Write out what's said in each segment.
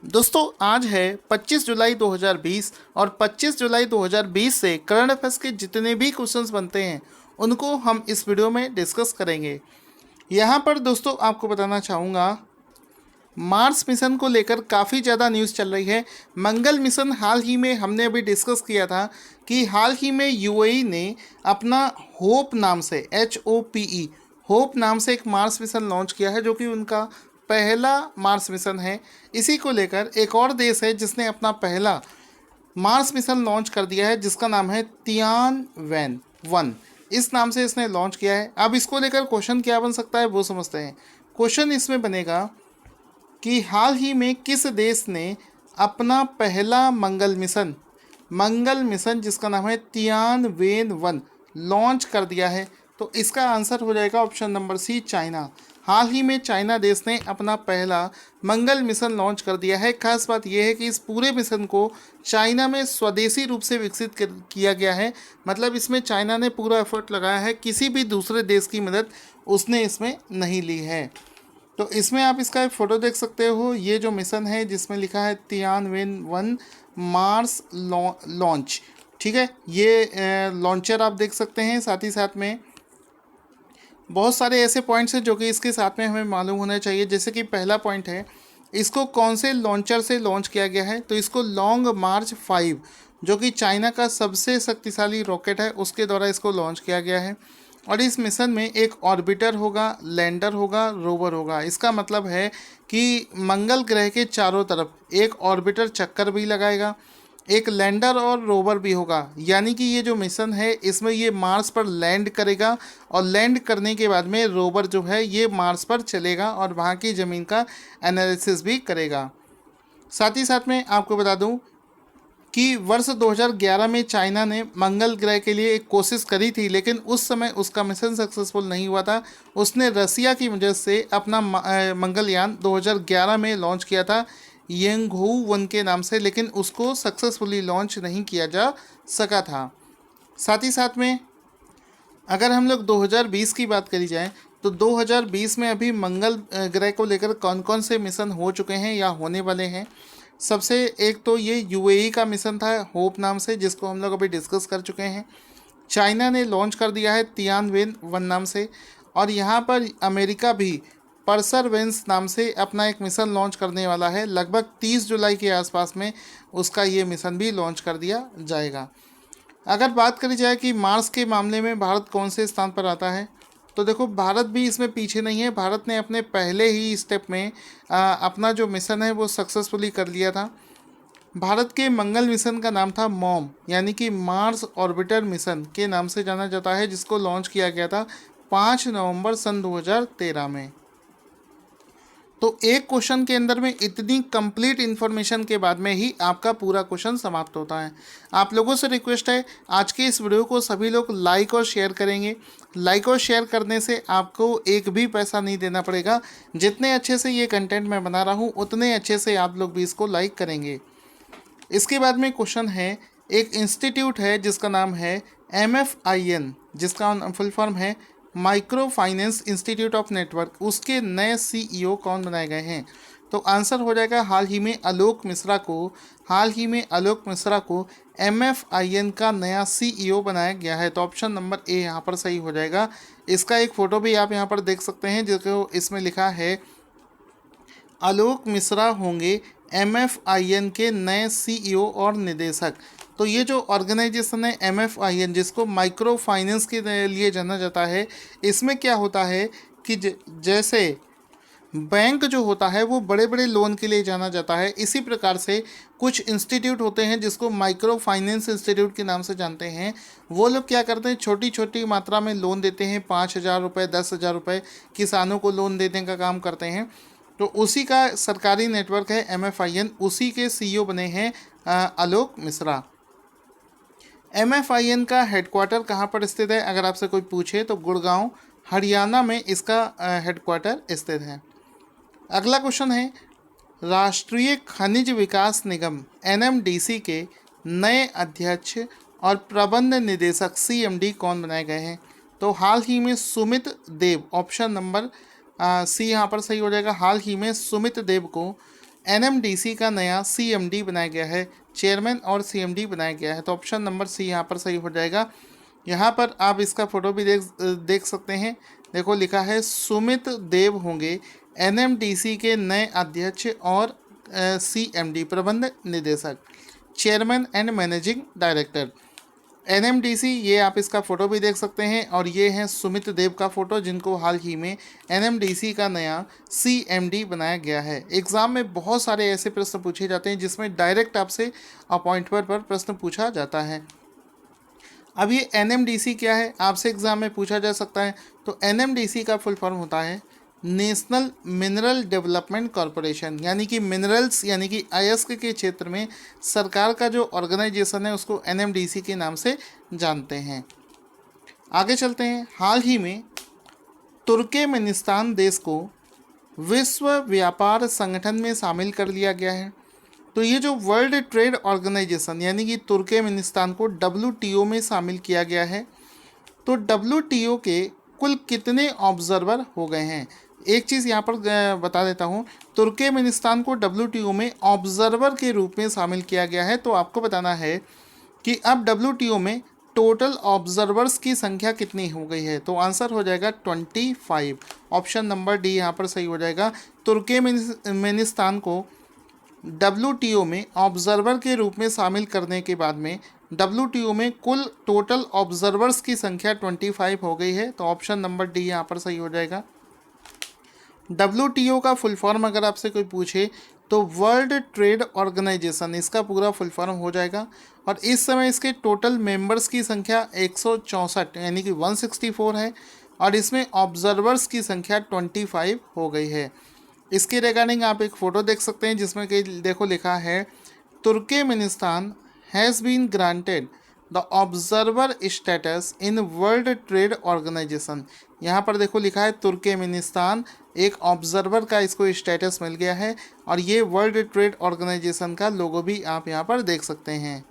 दोस्तों आज है 25 जुलाई 2020 और 25 जुलाई 2020 से करंट अफेयर्स के जितने भी क्वेश्चंस बनते हैं उनको हम इस वीडियो में डिस्कस करेंगे। यहाँ पर दोस्तों आपको बताना चाहूँगा, मार्स मिशन को लेकर काफ़ी ज़्यादा न्यूज़ चल रही है। मंगल मिशन हाल ही में हमने अभी डिस्कस किया था कि हाल ही में यूएई ने अपना होप नाम से HOPE होप नाम से एक मार्स मिशन लॉन्च किया है, जो कि उनका पहला मार्स मिशन है। इसी को लेकर एक और देश है जिसने अपना पहला मार्स मिशन लॉन्च कर दिया है, जिसका नाम है तियानवेन-1। इस नाम से इसने लॉन्च किया है। अब इसको लेकर क्वेश्चन क्या बन सकता है वो समझते हैं। क्वेश्चन इसमें बनेगा कि हाल ही में किस देश ने अपना पहला मंगल मिशन जिसका नाम है तियानवेन-1 लॉन्च कर दिया है। तो इसका आंसर हो जाएगा ऑप्शन नंबर सी, चाइना। हाल ही में चाइना देश ने अपना पहला मंगल मिशन लॉन्च कर दिया है। खास बात यह है कि इस पूरे मिशन को चाइना में स्वदेशी रूप से विकसित किया गया है। मतलब इसमें चाइना ने पूरा एफर्ट लगाया है, किसी भी दूसरे देश की मदद उसने इसमें नहीं ली है। तो इसमें आप इसका एक फ़ोटो देख सकते हो। ये जो मिशन है जिसमें लिखा है तियानवेन-1 मार्स लॉन्च, ठीक है। ये लॉन्चर आप देख सकते हैं। साथ ही साथ में बहुत सारे ऐसे पॉइंट्स हैं जो कि इसके साथ में हमें मालूम होना चाहिए। जैसे कि पहला पॉइंट है, इसको कौन से लॉन्चर से लॉन्च किया गया है। तो इसको लॉन्ग मार्च 5 जो कि चाइना का सबसे शक्तिशाली रॉकेट है, उसके द्वारा इसको लॉन्च किया गया है। और इस मिशन में एक ऑर्बिटर होगा, लैंडर होगा, रोवर होगा। इसका मतलब है कि मंगल ग्रह के चारों तरफ एक ऑर्बिटर चक्कर भी लगाएगा, एक लैंडर और रोवर भी होगा। यानी कि ये जो मिशन है इसमें ये मार्स पर लैंड करेगा और लैंड करने के बाद में रोवर जो है ये मार्स पर चलेगा और वहाँ की ज़मीन का एनालिसिस भी करेगा। साथ ही साथ में आपको बता दूं कि वर्ष 2011 में चाइना ने मंगल ग्रह के लिए एक कोशिश करी थी, लेकिन उस समय उसका मिशन सक्सेसफुल नहीं हुआ था। उसने रसिया की मदद से अपना मंगलयान 2011 में लॉन्च किया था यंगहू-1 के नाम से, लेकिन उसको सक्सेसफुली लॉन्च नहीं किया जा सका था। साथ ही साथ में अगर हम लोग 2020 की बात करी जाए तो 2020 में अभी मंगल ग्रह को लेकर कौन कौन से मिशन हो चुके हैं या होने वाले हैं। सबसे एक तो ये यूएई का मिशन था होप नाम से, जिसको हम लोग अभी डिस्कस कर चुके हैं। चाइना ने लॉन्च कर दिया है तियानवेन-1 नाम से। और यहाँ पर अमेरिका भी परसरवेंस नाम से अपना एक मिशन लॉन्च करने वाला है। लगभग 30 जुलाई के आसपास में उसका ये मिशन भी लॉन्च कर दिया जाएगा। अगर बात करी जाए कि मार्स के मामले में भारत कौन से स्थान पर आता है, तो देखो भारत भी इसमें पीछे नहीं है। भारत ने अपने पहले ही स्टेप में अपना जो मिशन है वो सक्सेसफुली कर लिया था। भारत के मंगल मिशन का नाम था मॉम, यानी कि मार्स ऑर्बिटर मिशन के नाम से जाना जाता है, जिसको लॉन्च किया गया था 5 नवंबर सन 2013 में। तो एक क्वेश्चन के अंदर में इतनी कंप्लीट इन्फॉर्मेशन के बाद में ही आपका पूरा क्वेश्चन समाप्त होता है। आप लोगों से रिक्वेस्ट है, आज के इस वीडियो को सभी लोग लाइक और शेयर करेंगे। लाइक और शेयर करने से आपको एक भी पैसा नहीं देना पड़ेगा। जितने अच्छे से ये कंटेंट मैं बना रहा हूँ उतने अच्छे से आप लोग भी इसको लाइक करेंगे। इसके बाद में क्वेश्चन है, एक इंस्टीट्यूट है जिसका नाम है MFIN, जिसका फुल फॉर्म है micro finance institute of network. उसके नए CEO कौन बनाए गए हैं। तो आंसर हो जाएगा हाल ही में आलोक मिश्रा को MFIN का नया CEO बनाया गया है। तो ऑप्शन नंबर ए यहाँ पर सही हो जाएगा। इसका एक फ़ोटो भी आप यहाँ पर देख सकते हैं, जिसको इसमें लिखा है आलोक मिश्रा होंगे MFIN के नए CEO और निदेशक। तो ये जो ऑर्गेनाइजेशन है MFIN, जिसको माइक्रो फाइनेंस के लिए जाना जाता है, इसमें क्या होता है कि जैसे बैंक जो होता है वो बड़े बड़े लोन के लिए जाना जाता है, इसी प्रकार से कुछ इंस्टीट्यूट होते हैं जिसको माइक्रो फाइनेंस इंस्टीट्यूट के नाम से जानते हैं। वो लोग क्या करते हैं, छोटी छोटी मात्रा में लोन देते हैं। 5,000 रुपये, 10,000 रुपये किसानों को लोन देने का काम करते हैं। तो उसी का सरकारी नेटवर्क है MFIN, उसी के CEO बने हैं आलोक मिश्रा। MFIN का हेडक्वार्टर कहाँ पर स्थित है, अगर आपसे कोई पूछे तो गुड़गांव हरियाणा में इसका हेडक्वार्टर स्थित है। अगला क्वेश्चन है, राष्ट्रीय खनिज विकास निगम NMDC के नए अध्यक्ष और प्रबंध निदेशक CMD कौन बनाए गए हैं। तो हाल ही में सुमित देव, ऑप्शन नंबर सी यहाँ पर सही हो जाएगा। हाल ही में सुमित देव को एनएमडीसी का नया सीएमडी बनाया गया है, चेयरमैन और सीएमडी बनाया गया है। तो ऑप्शन नंबर सी यहाँ पर सही हो जाएगा। यहाँ पर आप इसका फोटो भी देख सकते हैं। देखो लिखा है सुमित देव होंगे एनएमडीसी के नए अध्यक्ष और सीएमडी प्रबंध निदेशक, chairman and managing director. NMDC, ये आप इसका फ़ोटो भी देख सकते हैं और ये है सुमित देव का फ़ोटो जिनको हाल ही में एनएमडीसी का नया सीएमडी बनाया गया है। एग्ज़ाम में बहुत सारे ऐसे प्रश्न पूछे जाते हैं जिसमें डायरेक्ट आपसे अपॉइंटमेंट पर प्रश्न पूछा जाता है। अब ये एनएमडीसी क्या है, आपसे एग्ज़ाम में पूछा जा सकता है। तो एनएमडीसी का फुल फॉर्म होता है नेशनल मिनरल डेवलपमेंट कॉरपोरेशन, यानी कि मिनरल्स यानी कि अयस्क के क्षेत्र में सरकार का जो ऑर्गेनाइजेशन है उसको एनएमडीसी के नाम से जानते हैं। आगे चलते हैं। हाल ही में तुर्कमेनिस्तान देश को विश्व व्यापार संगठन में शामिल कर लिया गया है। तो ये जो वर्ल्ड ट्रेड ऑर्गेनाइजेशन यानी कि तुर्कमेनिस्तान को WTO में शामिल किया गया है। तो WTO के कुल कितने ऑब्जर्वर हो गए हैं, एक चीज़ यहाँ पर बता देता हूँ। तुर्कमेनिस्तान को WTO में ऑब्जर्वर के रूप में शामिल किया गया है। तो आपको बताना है कि अब WTO में टोटल ऑब्जर्वर्स की संख्या कितनी हो गई है। तो आंसर हो जाएगा 25। ऑप्शन नंबर डी यहाँ पर सही हो जाएगा। तुर्कमेनिस्तान को WTO में ऑब्जर्वर के रूप में शामिल करने के बाद में WTO में कुल टोटल ऑब्जर्वर्स की संख्या 25 हो गई है। तो ऑप्शन नंबर डी यहाँ पर सही हो जाएगा। WTO का फुल फॉर्म अगर आपसे कोई पूछे तो वर्ल्ड ट्रेड ऑर्गेनाइजेशन, इसका पूरा फुल फॉर्म हो जाएगा। और इस समय इसके टोटल मेंबर्स की संख्या 164 यानी कि 164 है और इसमें ऑब्जर्वर्स की संख्या 25 हो गई है। इसके रिगार्डिंग आप एक फ़ोटो देख सकते हैं जिसमें कि देखो लिखा है Turkmenistan has been granted the observer status in world trade organization. यहाँ पर देखो लिखा है तुर्कमेनिस्तान एक ऑब्जर्वर का इसको स्टेटस मिल गया है और ये वर्ल्ड ट्रेड ऑर्गेनाइजेशन का लोगो भी आप यहाँ पर देख सकते हैं।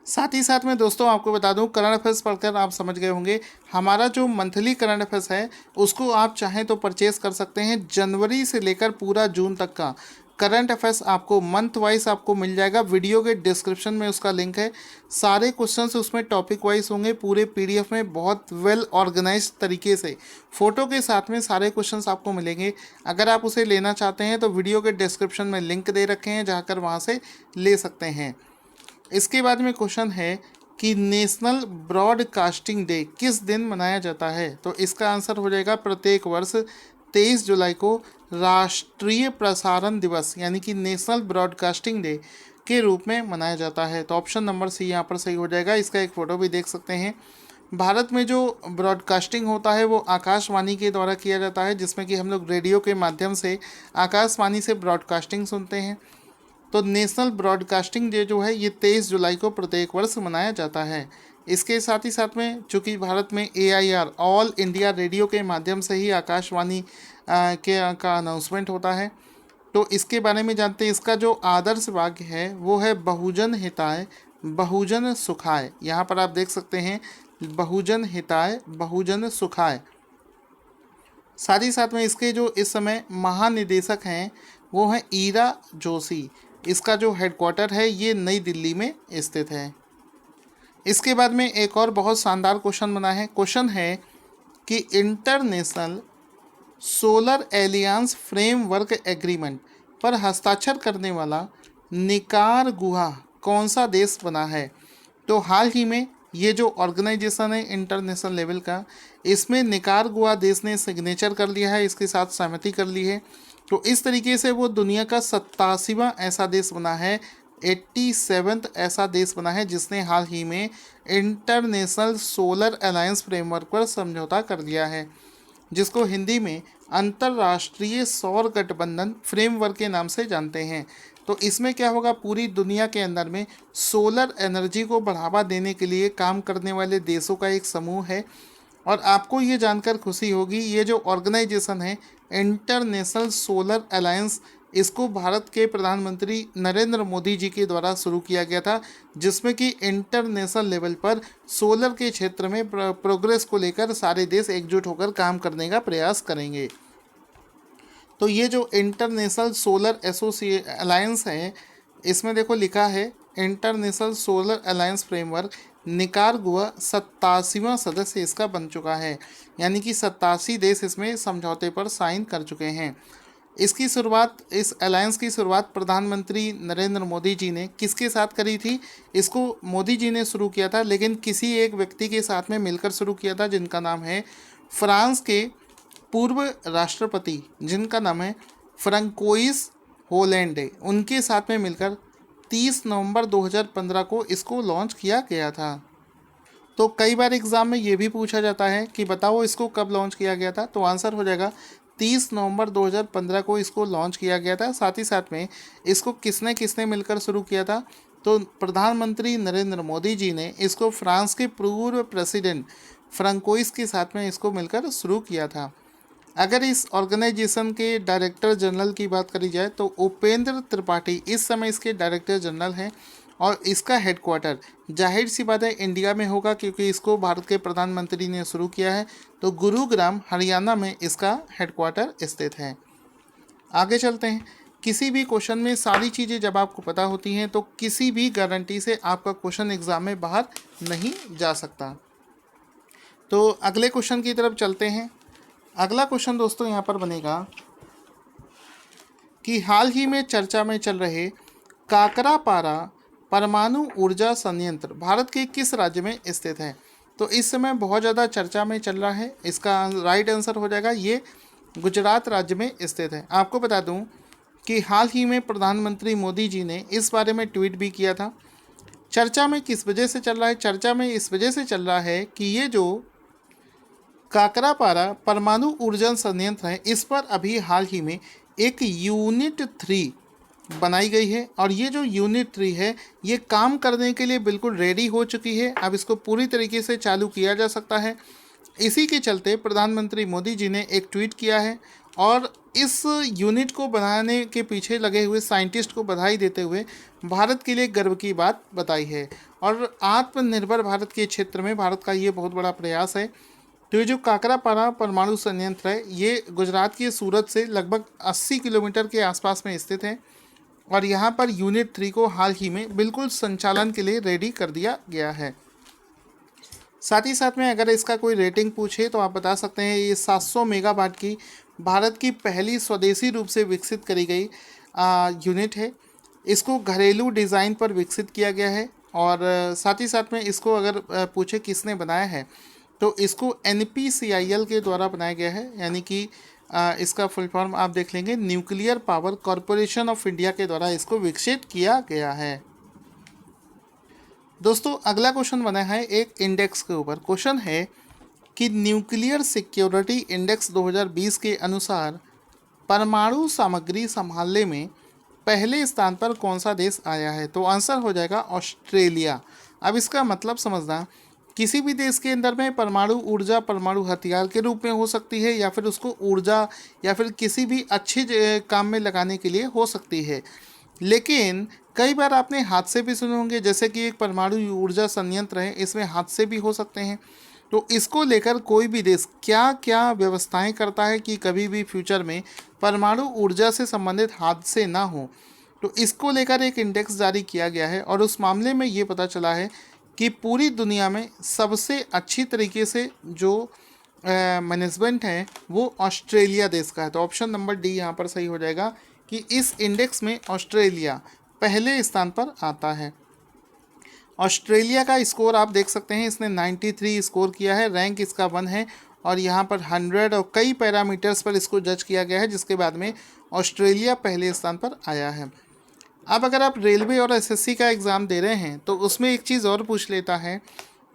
साथ ही साथ में दोस्तों आपको बता दूं, करंट अफेयर्स पढ़कर आप समझ गए होंगे हमारा जो मंथली करंट अफेयर्स है उसको आप चाहें तो परचेज़ कर सकते हैं। जनवरी से लेकर पूरा जून तक का करंट अफेयर्स आपको मंथ वाइज आपको मिल जाएगा। वीडियो के डिस्क्रिप्शन में उसका लिंक है। सारे क्वेश्चंस उसमें टॉपिक वाइज होंगे, पूरे PDF में बहुत वेल ऑर्गेनाइज तरीके से फ़ोटो के साथ में सारे क्वेश्चंस आपको मिलेंगे। अगर आप उसे लेना चाहते हैं तो वीडियो के डिस्क्रिप्शन में लिंक दे रखे हैं, जाकर वहाँ से ले सकते हैं। इसके बाद में क्वेश्चन है कि नेशनल ब्रॉडकास्टिंग डे किस दिन मनाया जाता है। तो इसका आंसर हो जाएगा प्रत्येक वर्ष 23 जुलाई को राष्ट्रीय प्रसारण दिवस यानी कि नेशनल ब्रॉडकास्टिंग डे के रूप में मनाया जाता है। तो ऑप्शन नंबर सी यहाँ पर सही हो जाएगा। इसका एक फ़ोटो भी देख सकते हैं। भारत में जो ब्रॉडकास्टिंग होता है वो आकाशवाणी के द्वारा किया जाता है, जिसमें कि हम लोग रेडियो के माध्यम से आकाशवाणी से ब्रॉडकास्टिंग सुनते हैं। तो नेशनल ब्रॉडकास्टिंग डे जो है ये 23 जुलाई को प्रत्येक वर्ष मनाया जाता है। इसके साथ ही साथ में चूँकि भारत में AIR ऑल इंडिया रेडियो के माध्यम से ही आकाशवाणी का अनाउंसमेंट होता है। तो इसके बारे में जानते हैं। इसका जो आदर्श वाक्य है वो है बहुजन हिताय बहुजन सुखाय। यहाँ पर आप देख सकते हैं बहुजन हिताय बहुजन सुखाय। साथ ही साथ में इसके जो इस समय महानिदेशक हैं वो हैं ईरा जोशी। इसका जो हेडक्वार्टर है ये नई दिल्ली में स्थित है। इसके बाद में एक और बहुत शानदार क्वेश्चन बना है। क्वेश्चन है कि international solar aliens framework agreement पर हस्ताक्षर करने वाला निकारागुआ कौन सा देश बना है। तो हाल ही में ये जो ऑर्गेनाइजेशन है इंटरनेशनल लेवल का, इसमें निकारागुआ देश ने सिग्नेचर कर लिया है, इसके साथ सहमति कर ली है। तो इस तरीके से वो दुनिया का 87वां ऐसा देश बना है, 87th ऐसा देश बना है जिसने हाल ही में इंटरनेशनल सोलर अलायंस फ्रेमवर्क पर समझौता कर लिया है, जिसको हिंदी में अंतर्राष्ट्रीय सौर गठबंधन फ्रेमवर्क के नाम से जानते हैं। तो इसमें क्या होगा, पूरी दुनिया के अंदर में सोलर एनर्जी को बढ़ावा देने के लिए काम करने वाले देशों का एक समूह है। और आपको ये जानकर खुशी होगी, ये जो ऑर्गेनाइजेशन है इंटरनेशनल सोलर अलायंस, इसको भारत के प्रधानमंत्री नरेंद्र मोदी जी के द्वारा शुरू किया गया था, जिसमें कि इंटरनेशनल लेवल पर सोलर के क्षेत्र में प्रोग्रेस को लेकर सारे देश एकजुट होकर काम करने का प्रयास करेंगे। तो ये जो इंटरनेशनल सोलर अलायंस है, इसमें देखो लिखा है International Solar Alliance framework, Nicaragua 87वां सदस्य इसका बन चुका है, यानी कि 87 देश इसमें समझौते पर साइन कर चुके हैं। इसकी शुरुआत, इस अलायंस की शुरुआत प्रधानमंत्री नरेंद्र मोदी जी ने किसके साथ करी थी? इसको मोदी जी ने शुरू किया था, लेकिन किसी एक व्यक्ति के साथ में मिलकर शुरू किया था, जिनका नाम है फ्रांस के पूर्व राष्ट्रपति, जिनका नाम है फ्रांकोइस होलैंडे। उनके साथ में मिलकर 30 नवंबर 2015 को इसको लॉन्च किया गया था। तो कई बार एग्ज़ाम में ये भी पूछा जाता है कि बताओ इसको कब लॉन्च किया गया था, तो आंसर हो जाएगा 30 नवंबर 2015 को इसको लॉन्च किया गया था। साथ ही साथ में इसको किसने किसने मिलकर शुरू किया था? तो प्रधानमंत्री नरेंद्र मोदी जी ने इसको फ्रांस के पूर्व प्रेसिडेंट फ्रांकोइस के साथ में इसको मिलकर शुरू किया था। अगर इस ऑर्गेनाइजेशन के डायरेक्टर जनरल की बात करी जाए तो उपेंद्र त्रिपाठी इस समय इसके डायरेक्टर जनरल हैं, और इसका हेडक्वार्टर जाहिर सी बात है इंडिया में होगा, क्योंकि इसको भारत के प्रधानमंत्री ने शुरू किया है। तो गुरुग्राम हरियाणा में इसका हेडक्वार्टर स्थित है। आगे चलते हैं। किसी भी क्वेश्चन में सारी चीज़ें जब आपको पता होती हैं तो किसी भी गारंटी से आपका क्वेश्चन एग्जाम में बाहर नहीं जा सकता। तो अगले क्वेश्चन की तरफ चलते हैं। अगला क्वेश्चन दोस्तों यहाँ पर बनेगा कि हाल ही में चर्चा में चल रहे काकरापारा परमाणु ऊर्जा संयंत्र भारत के किस राज्य में स्थित है? तो इस समय बहुत ज़्यादा चर्चा में चल रहा है। इसका राइट आंसर हो जाएगा ये गुजरात राज्य में स्थित है। आपको बता दूं कि हाल ही में प्रधानमंत्री मोदी जी ने इस बारे में ट्वीट भी किया था। चर्चा में किस वजह से चल रहा है? चर्चा में इस वजह से चल रहा है कि ये जो काकरापारा परमाणु ऊर्जा संयंत्र है, इस पर अभी हाल ही में एक यूनिट 3 बनाई गई है, और ये जो यूनिट 3 है ये काम करने के लिए बिल्कुल रेडी हो चुकी है। अब इसको पूरी तरीके से चालू किया जा सकता है। इसी के चलते प्रधानमंत्री मोदी जी ने एक ट्वीट किया है और इस यूनिट को बनाने के पीछे लगे हुए साइंटिस्ट को बधाई देते हुए भारत के लिए गर्व की बात बताई है। और आत्मनिर्भर भारत के क्षेत्र में भारत का ये बहुत बड़ा प्रयास है। तो ये जो काकरापारा परमाणु संयंत्र है ये गुजरात के सूरत से लगभग 80 किलोमीटर के आसपास में स्थित है, और यहाँ पर यूनिट 3 को हाल ही में बिल्कुल संचालन के लिए रेडी कर दिया गया है। साथ ही साथ में अगर इसका कोई रेटिंग पूछे तो आप बता सकते हैं ये 700 मेगावाट की भारत की पहली स्वदेशी रूप से विकसित करी गई यूनिट है। इसको घरेलू डिज़ाइन पर विकसित किया गया है, और साथ ही साथ में इसको अगर पूछे किसने बनाया है तो इसको NPCIL के द्वारा बनाया गया है, यानी कि इसका फुल फॉर्म आप देख लेंगे, nuclear power corporation of India के द्वारा इसको विकसित किया गया है। दोस्तों अगला क्वेश्चन बना है एक इंडेक्स के ऊपर। क्वेश्चन है कि न्यूक्लियर सिक्योरिटी इंडेक्स 2020 के अनुसार परमाणु सामग्री संभालने में पहले स्थान पर कौन सा देश आया है? तो आंसर हो जाएगा ऑस्ट्रेलिया। अब इसका मतलब समझना, किसी भी देश के अंदर में परमाणु ऊर्जा परमाणु हथियार के रूप में हो सकती है, या फिर उसको ऊर्जा या फिर किसी भी अच्छे काम में लगाने के लिए हो सकती है। लेकिन कई बार आपने हादसे भी सुने होंगे, जैसे कि एक परमाणु ऊर्जा संयंत्र है, इसमें हादसे भी हो सकते हैं। तो इसको लेकर कोई भी देश क्या क्या व्यवस्थाएं करता है कि कभी भी फ्यूचर में परमाणु ऊर्जा से संबंधित हादसे ना हो, तो इसको लेकर एक इंडेक्स जारी किया गया है। और उस मामले में ये पता चला है कि पूरी दुनिया में सबसे अच्छी तरीके से जो मैनेजमेंट है वो ऑस्ट्रेलिया देश का है। तो ऑप्शन नंबर डी यहाँ पर सही हो जाएगा कि इस इंडेक्स में ऑस्ट्रेलिया पहले स्थान पर आता है। ऑस्ट्रेलिया का स्कोर आप देख सकते हैं, इसने 93 स्कोर किया है, रैंक इसका 1 है, और यहाँ पर 100 और कई पैरामीटर्स पर इसको जज किया गया है, जिसके बाद में ऑस्ट्रेलिया पहले स्थान पर आया है। अब अगर आप रेलवे और SSC का एग्ज़ाम दे रहे हैं तो उसमें एक चीज़ और पूछ लेता है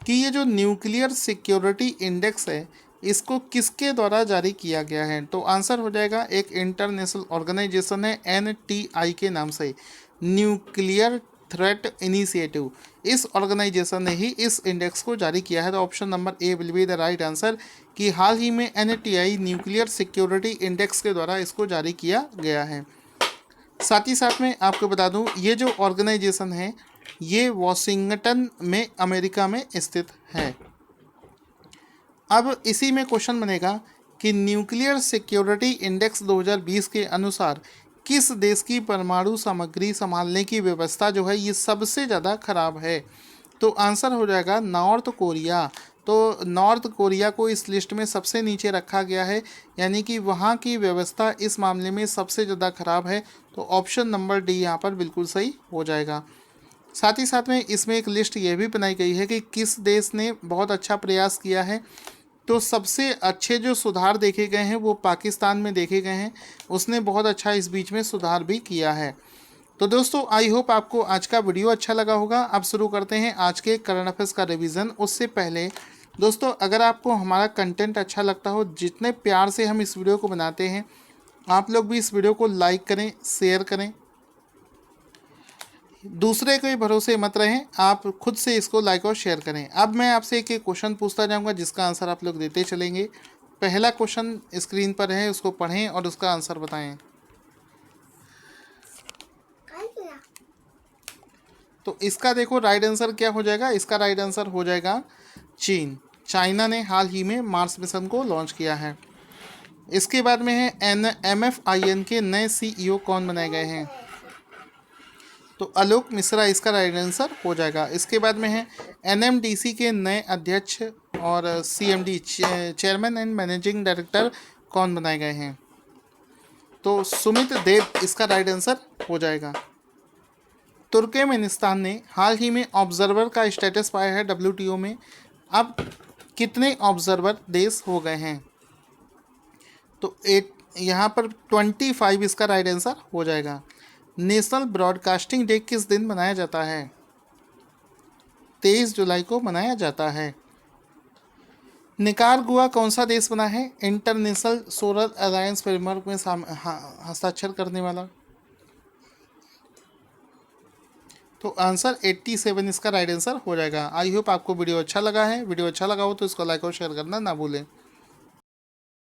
कि ये जो न्यूक्लियर सिक्योरिटी इंडेक्स है इसको किसके द्वारा जारी किया गया है? तो आंसर हो जाएगा एक इंटरनेशनल ऑर्गेनाइजेशन है NTI के नाम से, न्यूक्लियर थ्रेट इनिशिएटिव। इस ऑर्गेनाइजेशन ने ही इस इंडेक्स को जारी किया है। तो option number A will be the right answer कि हाल ही में NTI न्यूक्लियर सिक्योरिटी इंडेक्स के द्वारा इसको जारी किया गया है। साथ ही साथ में आपको बता दूं ये जो ऑर्गेनाइजेशन है ये वॉशिंगटन में अमेरिका में स्थित है। अब इसी में क्वेश्चन बनेगा कि न्यूक्लियर सिक्योरिटी इंडेक्स 2020 के अनुसार किस देश की परमाणु सामग्री संभालने की व्यवस्था जो है ये सबसे ज़्यादा खराब है? तो आंसर हो जाएगा नॉर्थ कोरिया। तो नॉर्थ कोरिया को इस लिस्ट में सबसे नीचे रखा गया है, यानी कि वहाँ की व्यवस्था इस मामले में सबसे ज़्यादा खराब है। तो ऑप्शन नंबर डी यहाँ पर बिल्कुल सही हो जाएगा। साथ ही साथ में इसमें एक लिस्ट ये भी बनाई गई है कि किस देश ने बहुत अच्छा प्रयास किया है। तो सबसे अच्छे जो सुधार देखे गए हैं वो पाकिस्तान में देखे गए हैं, उसने बहुत अच्छा इस बीच में सुधार भी किया है। तो दोस्तों आई होप आपको आज का वीडियो अच्छा लगा होगा। अब शुरू करते हैं आज के करंट अफेयर्स का रिवीजन। उससे पहले दोस्तों अगर आपको हमारा कंटेंट अच्छा लगता हो, जितने प्यार से हम इस वीडियो को बनाते हैं, आप लोग भी इस वीडियो को लाइक करें, शेयर करें। दूसरे के भरोसे मत रहें, आप खुद से इसको लाइक और शेयर करें। अब मैं आपसे एक क्वेश्चन पूछता जाऊंगा जिसका आंसर आप लोग देते चलेंगे। पहला क्वेश्चन स्क्रीन पर है, उसको पढ़ें और उसका आंसर बताएं। तो इसका देखो राइट आंसर क्या हो जाएगा। इसका राइट आंसर हो जाएगा चीन। चाइना ने हाल ही में मार्स मिशन को लॉन्च किया है। इसके बाद में है MFIN के नए CEO कौन बनाए गए हैं? तो आलोक मिश्रा इसका राइट आंसर हो जाएगा। इसके बाद में है NMDC के नए अध्यक्ष और CMD chairman and managing director कौन बनाए गए हैं? तो सुमित देव इसका राइट आंसर हो जाएगा। तुर्कमेनिस्तान ने हाल ही में ऑब्जर्वर का स्टेटस पाया है WTO में। अब कितने ऑब्जर्वर देश हो गए हैं? तो यहाँ पर 25 इसका राइट आंसर हो जाएगा। नेशनल ब्रॉडकास्टिंग डे किस दिन मनाया जाता है? 23 जुलाई को मनाया जाता है। निकारागुआ कौन सा देश बना है इंटरनेशनल सोलर अलायंस फ्रेमवर्क में हस्ताक्षर करने वाला? तो आंसर 87 इसका राइट आंसर हो जाएगा। आई होप आपको वीडियो अच्छा लगा है। वीडियो अच्छा लगा हो तो इसको लाइक और शेयर करना ना भूलें।